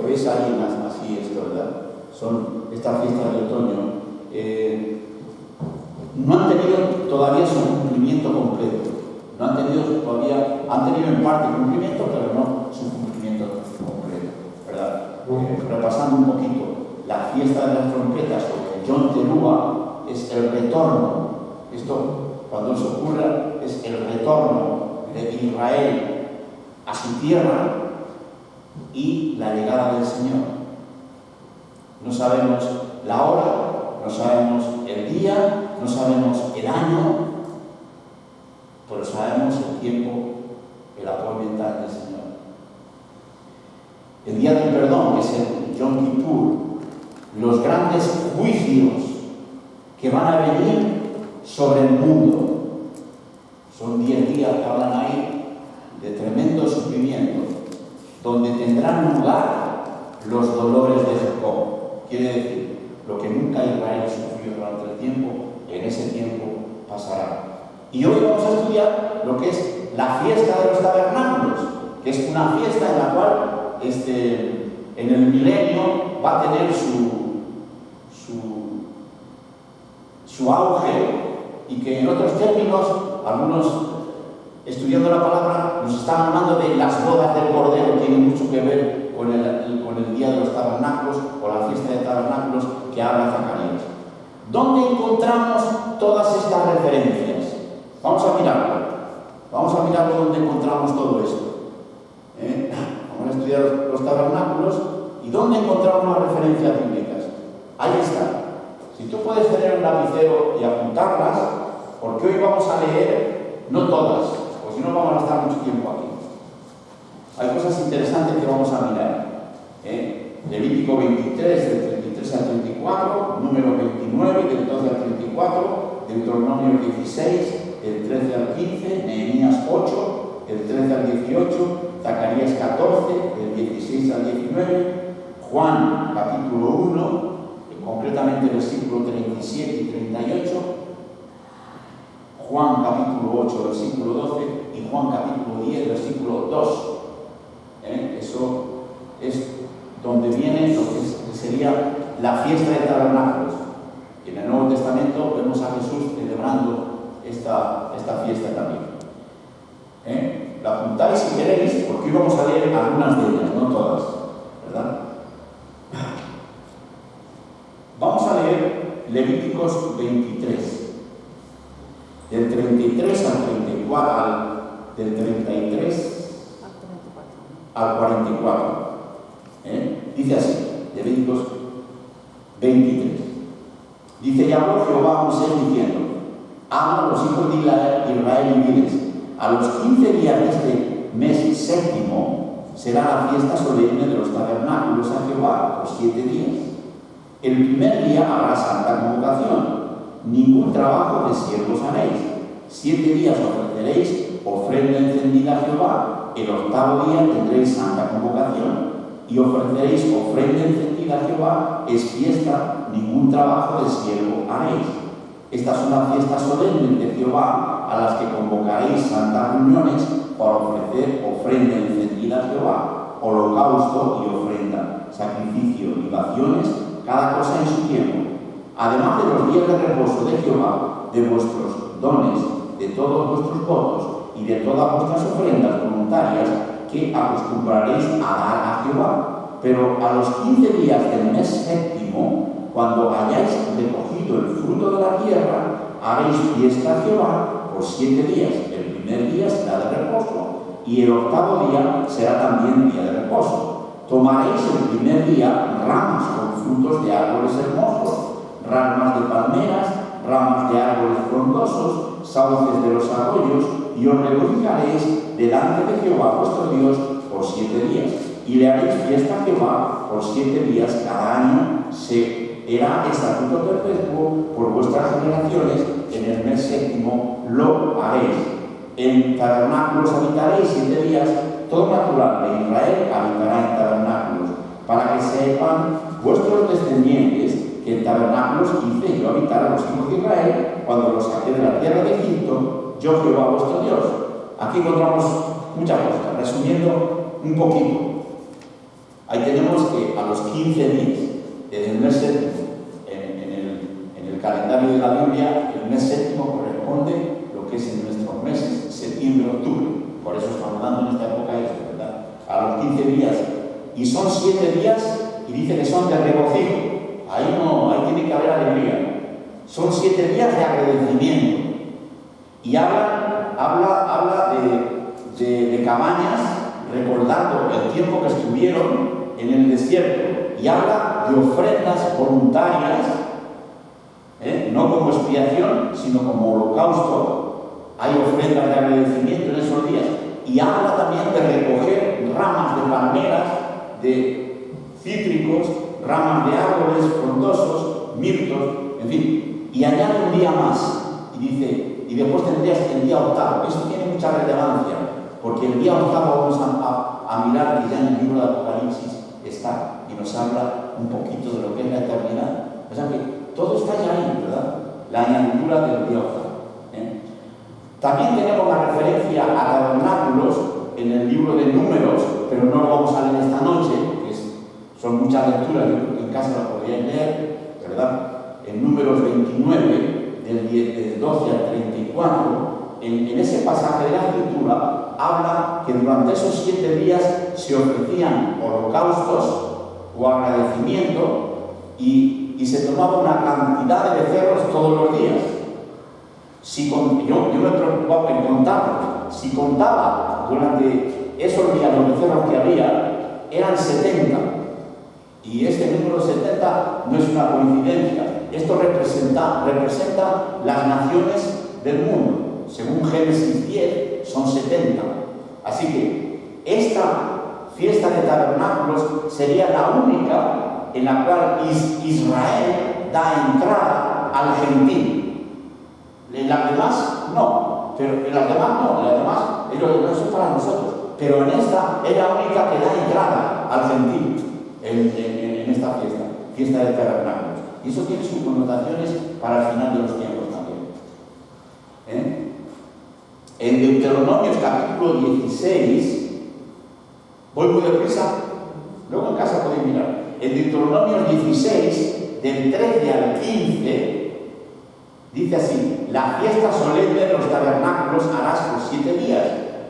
que ves ahí, así esto, ¿verdad? Son estas fiestas de otoño. No han tenido todavía su cumplimiento completo. No han tenido todavía, han tenido en parte cumplimiento, pero no su cumplimiento completo, ¿verdad? Repasando un poquito, la fiesta de las trompetas o el Yom Teruah es el retorno. Esto, cuando eso ocurra, es el retorno de Israel a su tierra y la llegada del Señor. No sabemos la hora, no sabemos el día, no sabemos el año, pero sabemos el tiempo, el apoyo mental del Señor. El día del perdón, que es el Yom Kippur, los grandes juicios que van a venir sobre el mundo. Son 10 días que hablan ahí de tremendo sufrimiento, donde tendrán lugar los dolores de Jacob. Quiere decir, lo que nunca Israel sufrió durante el tiempo, en ese tiempo pasará. Y hoy vamos a estudiar lo que es la fiesta de los tabernáculos, que es una fiesta en la cual en el milenio va a tener su auge, y que en otros términos, algunos estudiando la palabra nos están hablando de las bodas del Cordero, tiene mucho que ver con el día de los tabernáculos o la fiesta de tabernáculos que habla Zacarías. ¿Dónde encontramos todas estas referencias? Vamos a mirarlo donde encontramos todo esto. Vamos a estudiar los tabernáculos y dónde encontramos las referencias bíblicas. Ahí está. Si tú puedes tener un lapicero y apuntarlas, porque hoy vamos a leer, no todas, o si no vamos a estar mucho tiempo aquí. Hay cosas interesantes que vamos a mirar. Levítico 23, del 33 al 34, número 29, del 12 al 34, Deuteronomio 16, del 13 al 15, Nehemías 8, del 13 al 18, Zacarías 14, del 16 al 19, Juan capítulo 1, concretamente versículo 37 y 38, Juan capítulo 8, versículo 12 y Juan capítulo 10, versículo 2. Eso es donde viene lo que sería la fiesta de tabernáculos. En el Nuevo Testamento vemos a Jesús celebrando esta fiesta también. La apuntáis si queréis, porque hoy vamos a leer algunas de ellas, no todas, ¿verdad? Vamos a leer Levíticos 23, del 33 al 34, del 33 al 44. Dice así, Levíticos 23. Dice: ya habló Jehová a Moisés diciendo: habla a los hijos de Israel y diles: a los 15 días de este mes séptimo será la fiesta solemne de los tabernáculos a Jehová por 7 días. El primer día habrá santa convocación, ningún trabajo de siervos haréis. 7 días ofreceréis ofrenda encendida a Jehová, el 8º día tendréis santa convocación, y ofreceréis ofrenda encendida a Jehová, es fiesta, ningún trabajo de siervo haréis. Estas son las fiestas solemnes de Jehová, a las que convocaréis santas reuniones para ofrecer ofrenda encendida a Jehová, holocausto y ofrenda, sacrificio, libaciones, cada cosa en su tiempo. Además de los días de reposo de Jehová, de vuestros dones, de todos vuestros votos y de todas vuestras ofrendas voluntarias que acostumbraréis a dar a Jehová. Pero a los 15 días del mes séptimo, cuando hayáis recogido el fruto de la tierra, haréis fiesta a Jehová por 7 días. El primer día será de reposo y el 8º día será también día de reposo. Tomaréis el primer día ramas con frutos de árboles hermosos, ramas de palmeras, ramas de árboles frondosos, sauces de los arroyos, y os regocijaréis delante de Jehová vuestro Dios por 7 días. Y le haréis fiesta a Jehová por 7 días cada año. Será estatuto perpetuo por vuestras generaciones. En el mes séptimo lo haréis. En tabernáculos habitaréis 7 días. Todo natural de Israel habitará en tabernáculos, para que sepan vuestros descendientes que en tabernáculos hice yo habitar a los hijos de Israel cuando los saqué de la tierra de Egipto, yo Jehová vuestro Dios. Aquí encontramos muchas cosas, resumiendo un poquito. Ahí tenemos que a los 15 días del mes séptimo, en el calendario de la Biblia, el mes séptimo corresponde lo que es en nuestros meses, septiembre, octubre. Por eso estamos dando en esta época eso, ¿verdad? A los 15 días. Y son 7 días y dice que son de regocijo. Ahí no, ahí tiene que haber alegría. Son 7 días de agradecimiento. Y habla de cabañas, recordando el tiempo que estuvieron en el desierto. Y habla de ofrendas voluntarias, no como expiación, sino como holocausto. Hay ofrendas de agradecimiento en esos días. Y habla también de recoger ramas de palmeras, de cítricos, ramas de árboles frondosos, mirtos, en fin. Y añade un día más. Y dice, y después tendrías el día octavo. Esto tiene mucha relevancia, porque el día octavo vamos a mirar que ya en el libro de Apocalipsis está, y nos habla un poquito de lo que es la eternidad. O sea que todo está ya ahí, ¿verdad? La añadidura del día octavo. También tenemos la referencia a tabernáculos en el libro de Números, pero no lo vamos a leer esta noche, porque son muchas lecturas, yo creo que en casa lo podríais leer, ¿verdad? En Números 29, del 12 al 34, en ese pasaje de la Escritura, habla que durante esos 7 días se ofrecían holocaustos o agradecimiento y se tomaba una cantidad de becerros todos los días. Yo me preocupaba en contarlos. Si contaba durante esos días los becerros que había, eran 70. Y este número 70 no es una coincidencia. Esto representa las naciones del mundo. Según Génesis 10, son 70. Así que esta fiesta de tabernáculos sería la única en la cual Israel da entrada al gentil. En las demás, no. Pero en las demás, no. En las demás, eso es para nosotros. Pero en esta es la única que da entrada al gentil en esta fiesta de tabernáculos. Y eso tiene sus connotaciones para el final de los tiempos también. En Deuteronomio capítulo 16, voy muy deprisa, luego en casa podéis mirar. En Deuteronomio 16, del 13 al 15, dice así: la fiesta solemne de los tabernáculos harás por 7 días,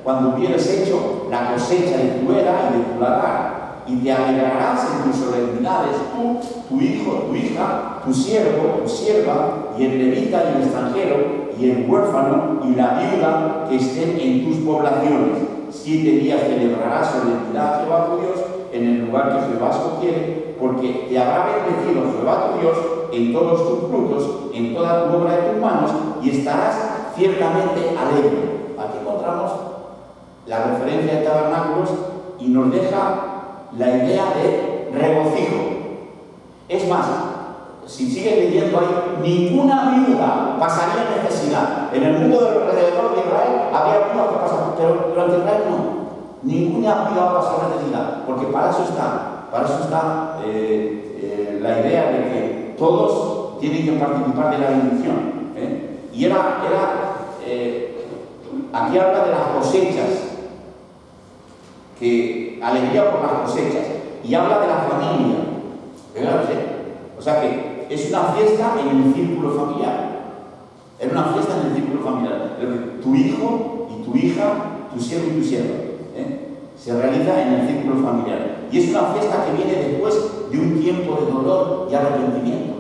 cuando hubieres hecho la cosecha de tu era y de tu lagar. Y te alegrarás en tus solemnidades, tú, tu hijo, tu hija, tu siervo, tu sierva, y el levita y el extranjero, y el huérfano y la viuda que estén en tus poblaciones. 7 días celebrarás solemnidad a Jehová tu Dios en el lugar que Jehová escogiere, porque te habrá bendecido Jehová tu Dios en todos tus frutos, en toda tu obra de tus manos, y estarás ciertamente alegre. Aquí encontramos la referencia de tabernáculos y nos deja la idea de regocijo. Es más, si sigues leyendo ahí, ninguna viuda pasaría necesidad. En el mundo de alrededor de Israel había viudas que pasaban, pero durante Israel no. Ninguna viuda pasaba necesidad, porque para eso está la idea de que todos tienen que participar de la bendición. Y aquí habla de las cosechas, que alegría por las cosechas, y habla de la familia. O sea que es una fiesta en el círculo familiar. Es una fiesta en el círculo familiar. Tu hijo y tu hija, tu siervo y tu sierva, se realiza en el círculo familiar. Y es una fiesta que viene después de un tiempo de dolor y arrepentimiento.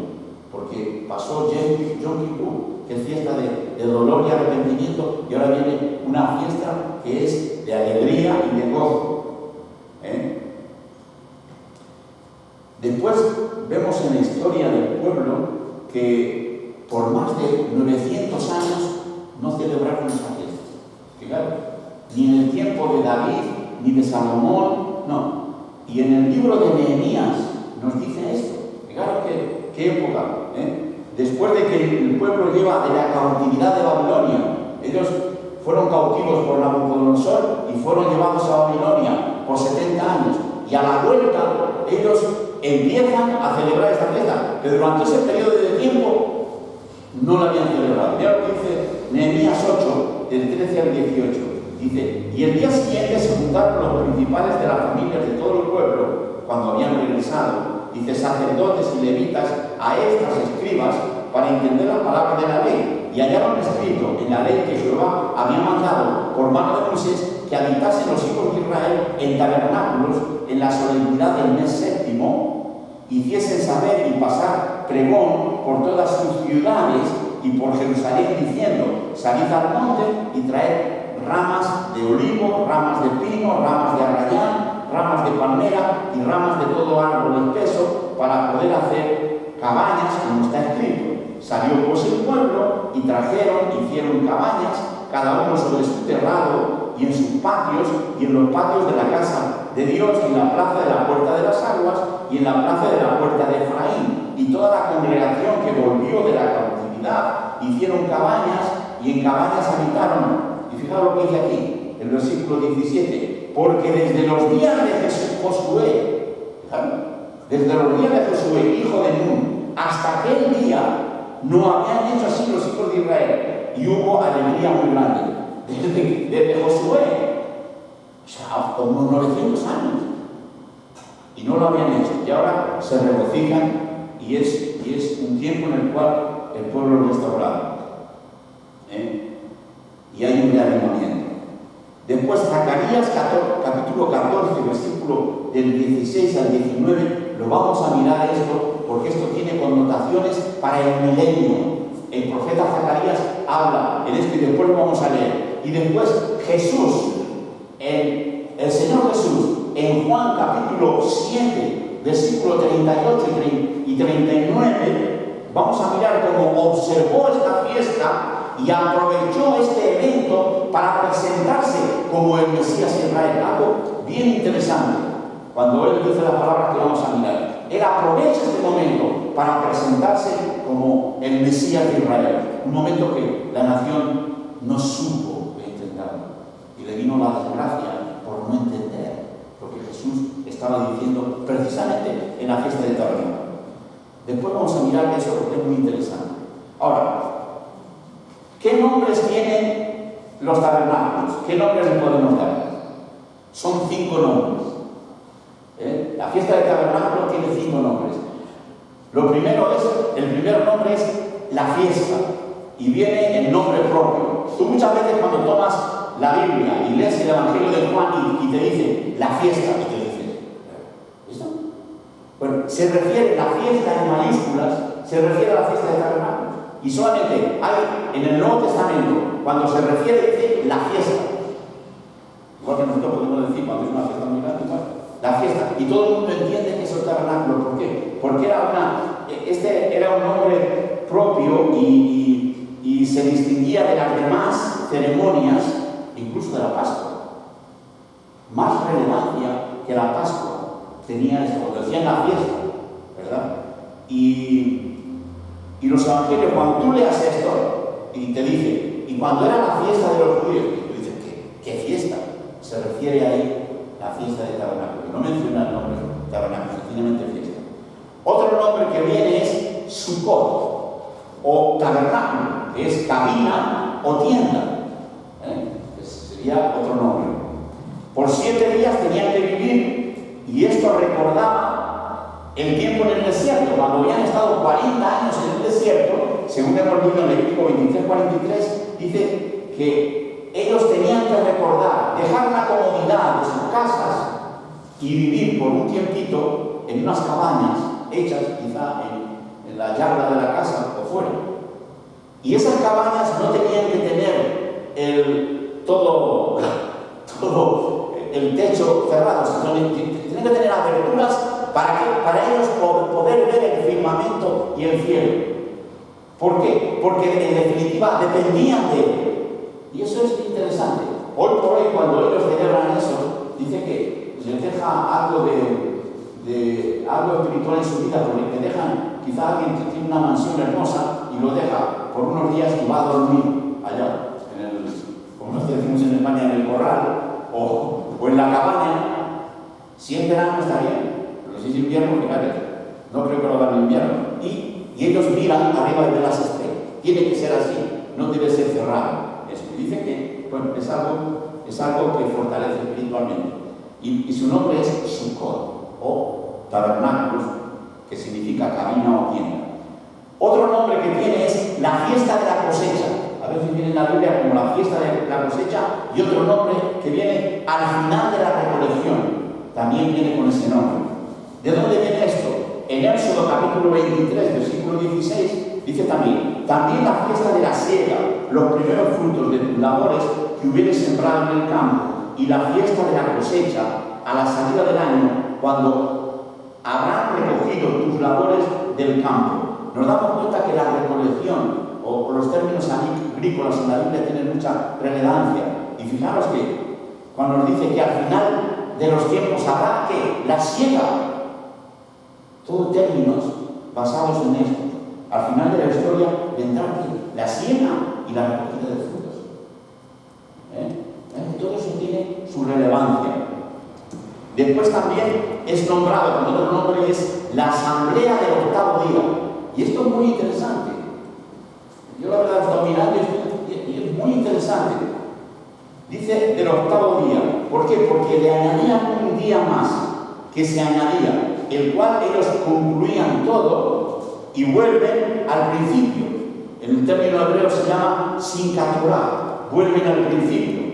Porque pasó Yom Kippur, que es fiesta de dolor y arrepentimiento, y ahora viene una fiesta que es de alegría y de gozo. Después vemos en la historia del pueblo que por más de 900 años no celebraron esa fiesta. Fijaros, ni en el tiempo de David, ni de Salomón, no. Y en el libro de Nehemías nos dice esto. Fijaros qué época. Después de que el pueblo lleva de la cautividad de Babilonia, ellos fueron cautivos por Nabucodonosor y fueron llevados a Babilonia por 70 años. Y a la vuelta, ellos empiezan a celebrar esta fiesta, que durante ese periodo de tiempo no la habían celebrado. Mira lo que dice Nehemías 8, del 13 al 18. Dice: y el día siguiente se juntaron los principales de las familias de todo el pueblo, cuando habían regresado, dice, sacerdotes y levitas, a estas escribas, para entender la palabra de la ley, y hallaron escrito en la ley que Jehová había mandado por mano de Moisés que habitasen los hijos de Israel en tabernáculos en la solemnidad del mes séptimo, hiciesen saber y pasar pregón por todas sus ciudades y por Jerusalén, diciendo, salid al monte y traed ramas de olivo, ramas de pino, ramas de arrayán, ramas de palmera y ramas de todo árbol espeso, para poder hacer cabañas, como está escrito. Salió pues el pueblo y trajeron, hicieron cabañas, cada uno sobre su terrado y en sus patios y en los patios de la casa de Dios, y en la plaza de la puerta de las aguas y en la plaza de la puerta de Efraín. Y toda la congregación que volvió de la cautividad hicieron cabañas y en cabañas habitaron. Y fijaos lo que dice aquí, el versículo 17, porque desde los días de Josué, desde los días de Josué, hijo de Nun, hasta aquel día, no habían hecho así los hijos de Israel, y hubo alegría muy grande. Desde Josué, o sea, como 900 años, y no lo habían hecho, y ahora se regocijan, y es un tiempo en el cual el pueblo es restaurado. Y hay un reavivamiento. Después, Zacarías capítulo 14, versículo del 16 al 19, lo vamos a mirar esto, porque esto tiene connotaciones para el milenio. El profeta Zacarías habla en esto y después lo vamos a leer. Y después Jesús, el Señor Jesús, en Juan capítulo 7, versículo 38 y 39, vamos a mirar cómo observó esta fiesta y aprovechó este evento para presentarse como el Mesías de Israel. Algo bien interesante. Cuando él dice las palabras que vamos a mirar, él aprovecha este momento para presentarse como el Mesías de Israel. Un momento que la nación no supo entenderlo. Y le vino la desgracia por no entender lo que Jesús estaba diciendo precisamente en la fiesta de Tabernáculo. Después vamos a mirar eso porque es muy interesante. Ahora, ¿qué nombres tienen los tabernáculos? ¿Qué nombres le podemos dar? Son 5 nombres. La fiesta de tabernáculo tiene 5 nombres. El primer nombre es la fiesta, y viene el nombre propio. Tú muchas veces cuando tomas la Biblia y lees el Evangelio de Juan y te dice la fiesta, y te dices, ¿esto? Bueno, se refiere, la fiesta en mayúsculas, se refiere a la fiesta de tabernáculos. Y solamente hay en el Nuevo Testamento, cuando se refiere, dice la fiesta. Igual que nosotros podemos decir cuando es una fiesta muy grande, la fiesta. Y todo el mundo entiende que es el tabernáculo. ¿Por qué? Porque este era un nombre propio y se distinguía de las demás ceremonias, incluso de la Pascua. Más relevancia que la Pascua tenía esto, cuando decían la fiesta, ¿verdad? Y los evangelios, cuando tú leas esto y te dice, y cuando era la fiesta de los judíos, tú dices, ¿qué fiesta? Se refiere ahí a la fiesta de tabernáculo. No menciona el nombre tabernáculo, sencillamente fiesta. Otro nombre que viene es Sukkot, o tabernáculo, que es cabina o tienda. Sería otro nombre. Por 7 días tenían que vivir, y esto recordaba el tiempo en el desierto, cuando habían estado 40 años en el desierto. Según hemos leído en Levítico 23:43, dice que ellos tenían que recordar, dejar la comodidad de sus casas y vivir por un tiempito en unas cabañas hechas quizá en la yarda de la casa o fuera. Y esas cabañas no tenían que tener todo el techo cerrado, sino tenían que tener aberturas para ellos poder ver el firmamento y el cielo. ¿Por qué? Porque en definitiva dependían de él. Y eso es interesante. Hoy por hoy, cuando ellos celebran eso, dice que les deja algo algo espiritual en su vida, porque te dejan, quizá alguien que tiene una mansión hermosa y lo deja por unos días y va a dormir allá, como nosotros decimos en España, en el corral o en la cabaña. Si es verano está bien, pero si es invierno, fíjate, no creo que lo hagan en invierno. Y ellos miran arriba y ven las estrellas. Tiene que ser así, no debe ser cerrado. Eso. Y dice que es algo que fortalece espiritualmente. Y su nombre es Sukkot, o tabernáculos, que significa cabina o tienda. Otro nombre que tiene es la fiesta de la cosecha. A veces viene en la Biblia como la fiesta de la cosecha, y otro nombre que viene al final de la recolección. También viene con ese nombre. ¿De dónde viene esto? En Éxodo capítulo 23, versículo 16, dice también la fiesta de la siega, los primeros frutos de tus labores que hubieres sembrado en el campo, y la fiesta de la cosecha a la salida del año, cuando habrán recogido tus labores del campo. Nos damos cuenta que la recolección o los términos agrícolas en la Biblia tienen mucha relevancia. Y fijaros que cuando nos dice que al final de los tiempos habrá que la siega, todos términos basados en esto. Al final de la historia vendrá aquí la siega y la recogida de frutos. Todo eso tiene su relevancia. Después también es nombrado, con otro nombre es la asamblea del octavo día. Y esto es muy interesante. Yo la verdad estoy mirando y es muy interesante. Dice del octavo día. ¿Por qué? Porque le añadían un día más que se añadía, el cual ellos concluían todo y vuelven al principio. En el término hebreo se llama sincaturá, vuelven al principio.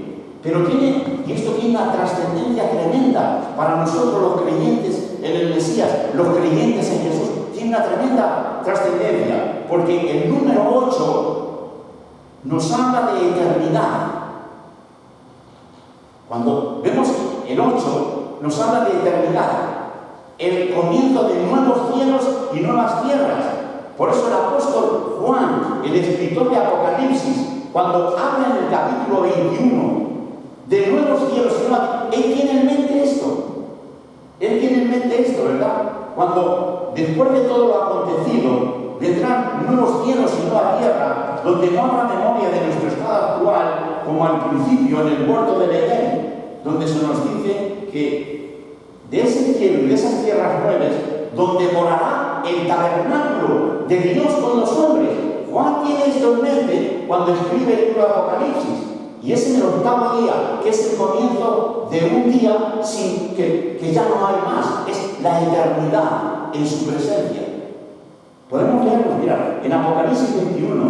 Pero esto tiene una trascendencia tremenda para nosotros los creyentes en el Mesías, los creyentes en Jesús. Tiene una tremenda trascendencia, porque el número 8 nos habla de eternidad. Cuando vemos el 8, nos habla de eternidad, el comienzo de nuevos cielos y nuevas tierras. Por eso el apóstol Juan, el escritor de Apocalipsis, cuando habla en el capítulo 21 de nuevos cielos y nuevas tierras, él tiene en mente esto. Él tiene en mente esto, ¿verdad? Cuando después de todo lo acontecido vendrán nuevos cielos y nueva tierra, donde no habrá memoria de nuestro estado actual, como al principio en el huerto del Edén, donde se nos dice que de ese cielo y de esas tierras nuevas, donde morará el tabernáculo de Dios con los hombres. Juan tiene esto en mente cuando escribe el libro de Apocalipsis. Y es en el octavo día, que es el comienzo de un día sin que ya no hay más. Es la eternidad en su presencia. Podemos leerlo, mira, en Apocalipsis 21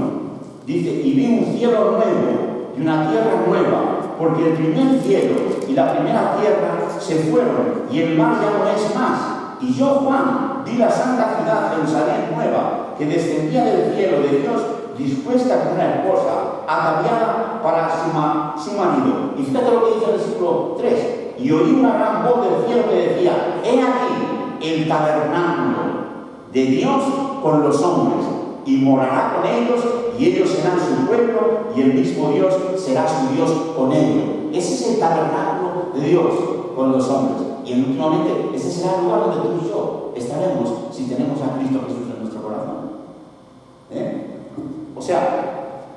dice: y vi un cielo nuevo y una tierra nueva, porque el primer cielo y la primera tierra se fueron, y el mar ya no es más. Y yo, Juan, vi la santa ciudad Jerusalén nueva, que descendía del cielo de Dios, dispuesta como una esposa, ataviada para su marido. Y fíjate lo que dice el versículo 3. Y oí una gran voz del cielo que decía: he aquí el tabernáculo de Dios con los hombres, y morará con ellos, y ellos serán su pueblo, y el mismo Dios será su Dios con ellos. Ese es el tabernáculo de Dios con los hombres. Y últimamente ese será el lugar donde tú y yo estaremos si tenemos a Cristo Jesús en nuestro corazón. O sea,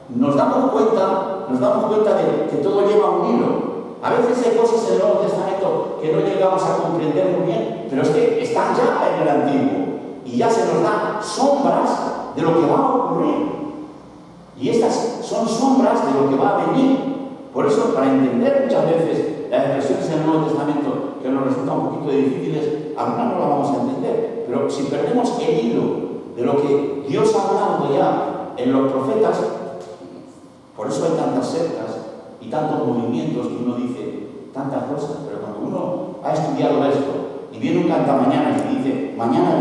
nos damos cuenta de que todo lleva un hilo. A veces hay cosas en el Nuevo Testamento que no llegamos a comprender muy bien, pero es que están ya en el Antiguo y ya se nos dan sombras de lo que va a ocurrir. Y estas son sombras de lo que va a venir. Por eso, para entender muchas veces las expresiones en el Nuevo Testamento que nos resultan un poquito difíciles, algunas no las vamos a entender. Pero si perdemos el hilo de lo que Dios ha hablado ya en los profetas, por eso hay tantas sectas y tantos movimientos que uno dice tantas cosas. Pero cuando uno ha estudiado esto y viene un cantamañanas y dice: mañana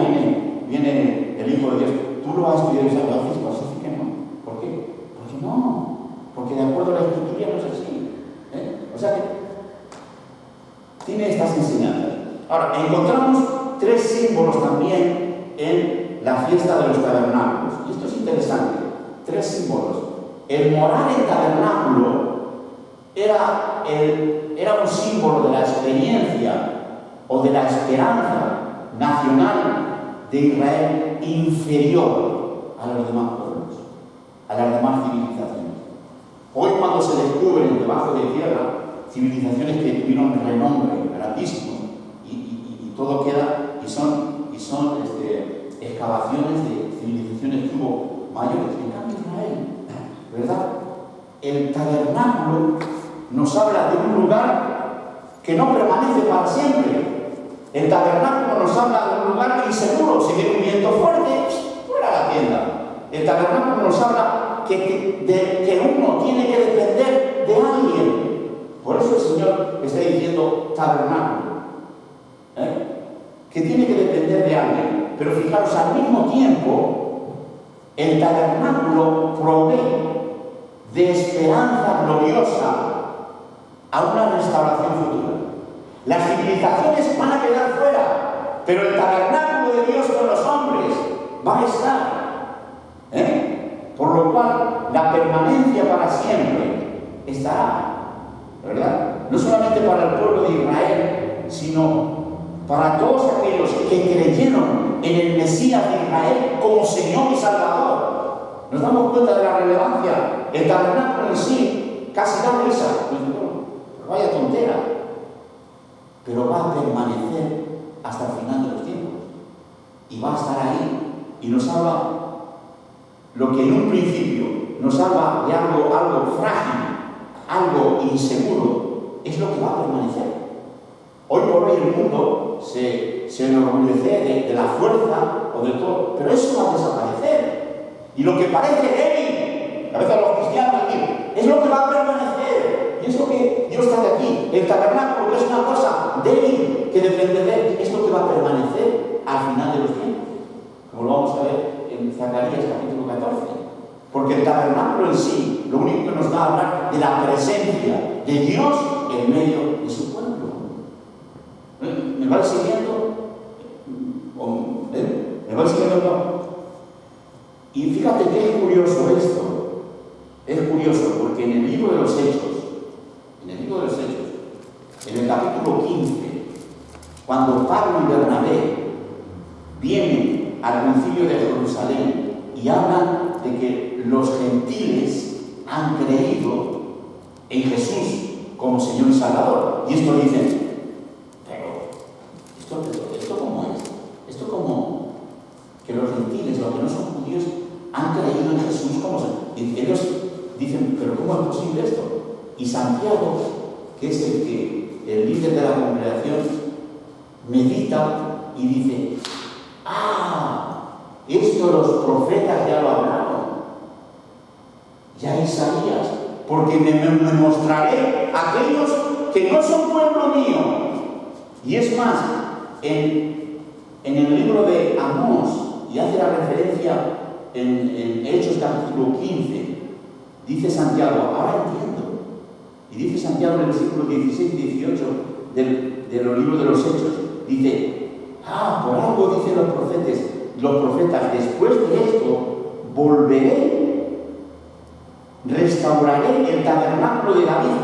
viene el Hijo de Dios, tú lo has estudiado y sabes, pues así que no. ¿Por qué? Porque no. Porque de acuerdo a la Escritura no es así. O sea que tiene estas enseñanzas. Ahora, encontramos 3 símbolos también en la fiesta de los tabernáculos. Y esto es interesante. 3 símbolos. El morar en tabernáculo era un símbolo de la experiencia o de la esperanza nacional de Israel inferior a los demás pueblos, a las demás civilizaciones. Hoy, cuando se descubren debajo de tierra civilizaciones que tuvieron renombre grandísimo y todo queda y son excavaciones de civilizaciones que hubo mayores. En cambio, Israel, ¿verdad? El tabernáculo nos habla de un lugar que no permanece para siempre. El tabernáculo nos habla de un lugar inseguro. Si viene un viento fuerte, fuera la tienda. El tabernáculo nos habla que uno tiene que depender de alguien. Por eso el Señor está diciendo tabernáculo. Que tiene que depender de alguien. Pero fijaros, al mismo tiempo, el tabernáculo provee de esperanza gloriosa a una restauración futura. Las civilizaciones van a quedar fuera, pero el tabernáculo de Dios con los hombres va a estar. Por lo cual, la permanencia para siempre estará, ¿verdad? No solamente para el pueblo de Israel, sino para todos aquellos que creyeron en el Mesías de Israel como Señor y Salvador. Nos damos cuenta de la relevancia. El tabernáculo en sí casi da risa. Pues vaya tontera. Pero va a permanecer hasta el final de los tiempos. Y va a estar ahí. Y nos habla lo que en un principio nos habla de algo frágil, algo inseguro, es lo que va a permanecer. Hoy por hoy el mundo se enorgullece de la fuerza o de todo, pero eso va a desaparecer. Y lo que parece débil, a veces a los cristianos aquí, es lo que va a permanecer. Y es lo que Dios trae aquí. El tabernáculo, que es una cosa débil, que depende de él, es lo que va a permanecer al final de los tiempos. Como lo vamos a ver en Zacarías capítulo 14. Porque el tabernáculo en sí, lo único que nos va a hablar de la presencia de Dios en medio de su pueblo. ¿Me vais siguiendo? ¿Me vais siguiendo? Y fíjate que es curioso esto. Es curioso porque en el libro de los Hechos, en el capítulo 15, cuando Pablo y Bernabé vienen al concilio de Jerusalén y hablan de que los gentiles han creído en Jesús como Señor y Salvador. Y esto dicen, ¿esto cómo es? Esto como que los gentiles, los que no son judíos, han creído en Jesús como Señor. Y ellos dicen, ¿pero cómo es posible esto? Y Santiago, que es el líder de la congregación, medita y dice, esto los profetas ya lo hablaron, ya Isaías, porque me mostraré a aquellos que no son pueblo mío. Y es más, en el libro de Amós, y hace la referencia en Hechos capítulo 15, dice Santiago, ahora entiendo, y dice Santiago en el versículo 16 y 18 de los libros de los Hechos, dice, por algo dicen los profetas, después de esto volveré, restauraré el tabernáculo de David,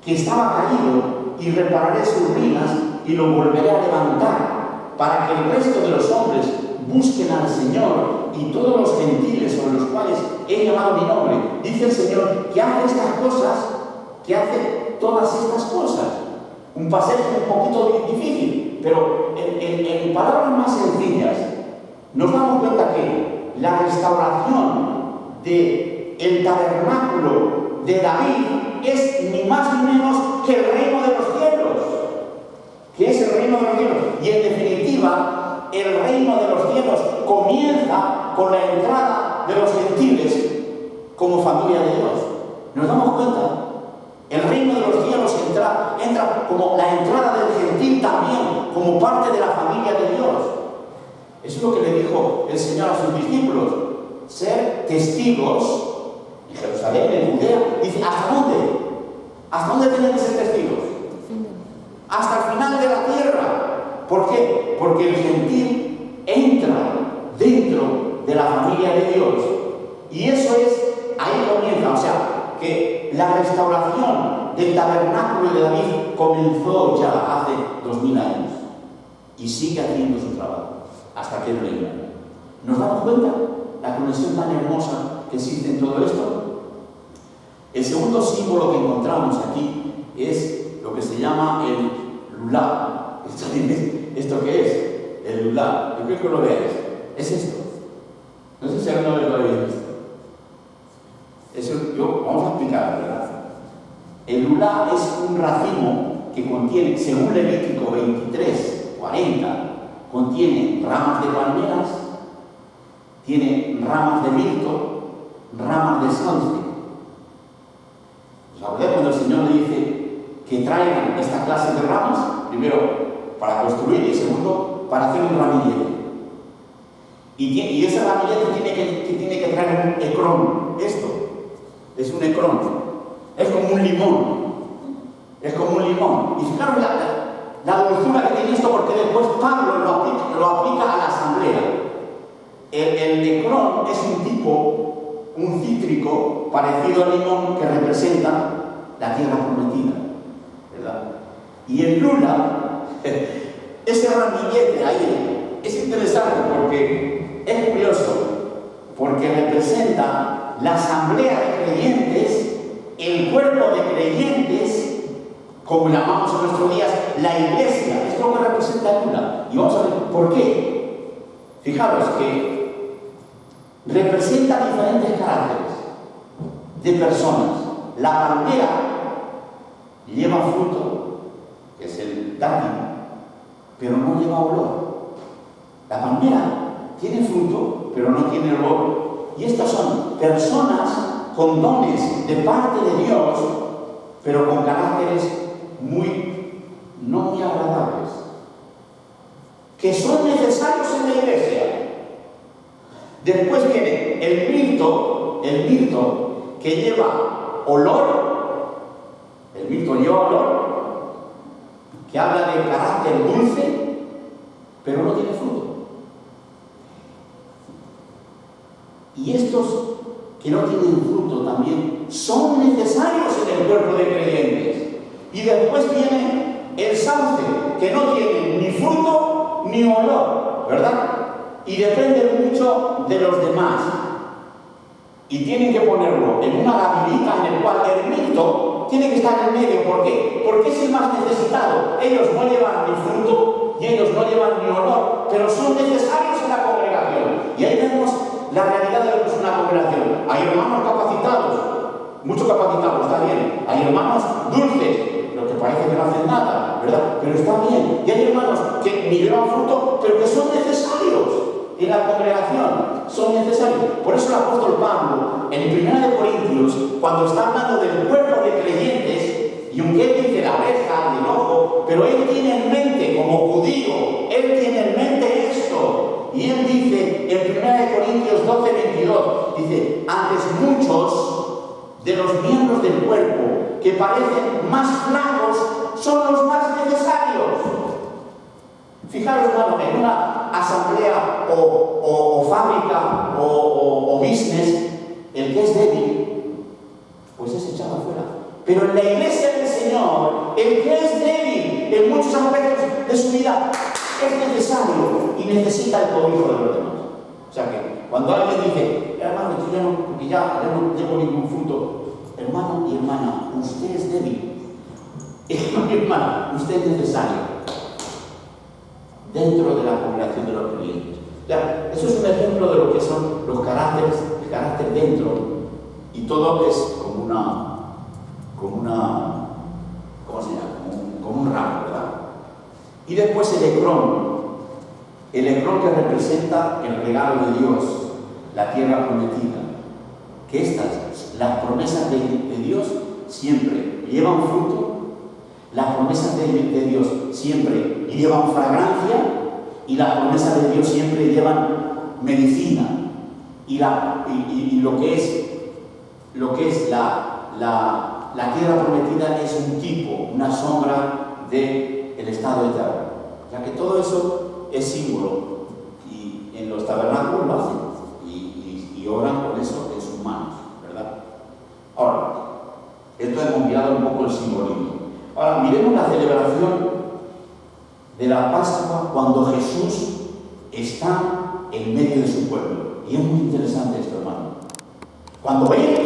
que estaba caído, y repararé sus ruinas y lo volveré a levantar, para que el resto de los hombres busquen al Señor y todos los gentiles sobre los cuales he llamado mi nombre. Dice el Señor que hace estas cosas, que hace todas estas cosas. Un pasaje un poquito difícil, pero en palabras más sencillas nos damos cuenta que la restauración del tabernáculo de David es ni más ni menos que el reino de los cielos. ¿Qué es el reino de los cielos? Y en definitiva, el reino de los cielos comienza con la entrada de los gentiles como familia de Dios. ¿Nos damos cuenta? El reino de los cielos entra como la entrada del gentil también, como parte de la familia de Dios. Eso es lo que le dijo el Señor a sus discípulos. Ser testigos en Jerusalén, en Judea. Dice, ¿hasta dónde? ¿Hasta dónde tienen que ser testigos? Hasta el final de la tierra. ¿Por qué? Porque el gentil entra dentro de la familia de Dios. Y eso es, ahí comienza, o sea, que la restauración del tabernáculo de David comenzó ya hace 2000 años y sigue haciendo su trabajo hasta que él reina. ¿Nos damos cuenta la conexión tan hermosa que existe en todo esto? El segundo símbolo que encontramos aquí es lo que se llama el lulá. ¿Esto qué es? El lulá. Yo creo que lo veáis. Es esto. No sé si alguna vez lo habéis visto. Eso vamos a explicar, ¿verdad? El lulá es un racimo que contiene, según Levítico 23, 40, contiene ramas de palmeras, tiene ramas de mirto, ramas de sauce. ¿Os acordáis cuando el Señor le dice que traigan esta clase de ramas? Primero, para construir, y segundo, para hacer un ramillete. Y ese ramillete tiene que traer un ecrón. Esto es un ecrón. Es como un limón. Es como un limón. Y fijaros la dulzura que tiene esto, porque después Pablo lo aplica a la asamblea. El ecrón es un cítrico parecido al limón que representa la tierra prometida, ¿verdad? Y el lula, ese ramillete ahí, es interesante porque es curioso, porque representa la asamblea de creyentes, el cuerpo de creyentes, como llamamos en nuestros días, la iglesia. Es lo que representa el lula. Y vamos a ver por qué. Fijaros que representa diferentes caracteres de personas. La palmera lleva fruto, que es el dátil, pero no lleva olor. La palmera tiene fruto, pero no tiene olor. Y estas son personas con dones de parte de Dios, pero con caracteres no muy agradables, que son necesarios en la iglesia. Después viene el mirto que lleva olor, que habla de carácter dulce, pero no tiene fruto. Y estos que no tienen fruto también son necesarios en el cuerpo de creyentes. Y después viene el sauce, que no tiene ni fruto ni olor, ¿verdad? Y depende mucho de los demás. Y tienen que ponerlo en una gavilita en el cual el mirto tiene que estar en medio. ¿Por qué? Porque es el más necesitado. Ellos no llevan ni fruto y ellos no llevan ni olor, pero son necesarios en la congregación. Y ahí vemos la realidad de lo que es una congregación. Hay hermanos capacitados, mucho capacitados, está bien. Hay hermanos dulces, lo que parece que no hacen nada, ¿verdad? Pero está bien. Y hay hermanos que ni llevan fruto, pero que son necesarios en la congregación. Son necesarios. Por eso el apóstol Pablo, en 1 Corintios, cuando está hablando del cuerpo de creyentes, y aunque él dice la oreja, el ojo, pero él tiene en mente, como judío, él tiene en mente esto. Y él dice en 1 Corintios 12:22, dice, antes muchos de los miembros del cuerpo que parecen más flacos son los más necesarios. Fijaros, hermano, en una asamblea o fábrica o business, el que es débil, pues es echado afuera. Pero en la iglesia del Señor, el que es débil en muchos aspectos de su vida es necesario y necesita el cobijo de los demás. O sea que cuando alguien dice, hermano, yo ya no llevo ningún fruto, hermano y hermana, usted es débil. Hermano y hermana, usted es necesario dentro de la congregación de los creyentes. Ya, eso es un ejemplo de lo que son los caracteres, el carácter dentro, y todo es como ¿cómo se llama? Como un ramo, ¿verdad? Y después el ecrón que representa el regalo de Dios, la tierra prometida. Que las promesas de Dios siempre llevan fruto, las promesas de Dios siempre llevan fragancia, y las promesas de Dios siempre llevan medicina. Y lo que es la tierra prometida es un tipo, una sombra del estado eterno. Ya que todo eso es símbolo, y en los tabernáculos lo hacen, y oran con eso en sus manos, ¿verdad? Ahora, esto hemos mirado un poco el simbolismo. Ahora, miremos la celebración de la Pascua cuando Jesús está en medio de su pueblo. Y es muy interesante esto, hermano. Cuando ellos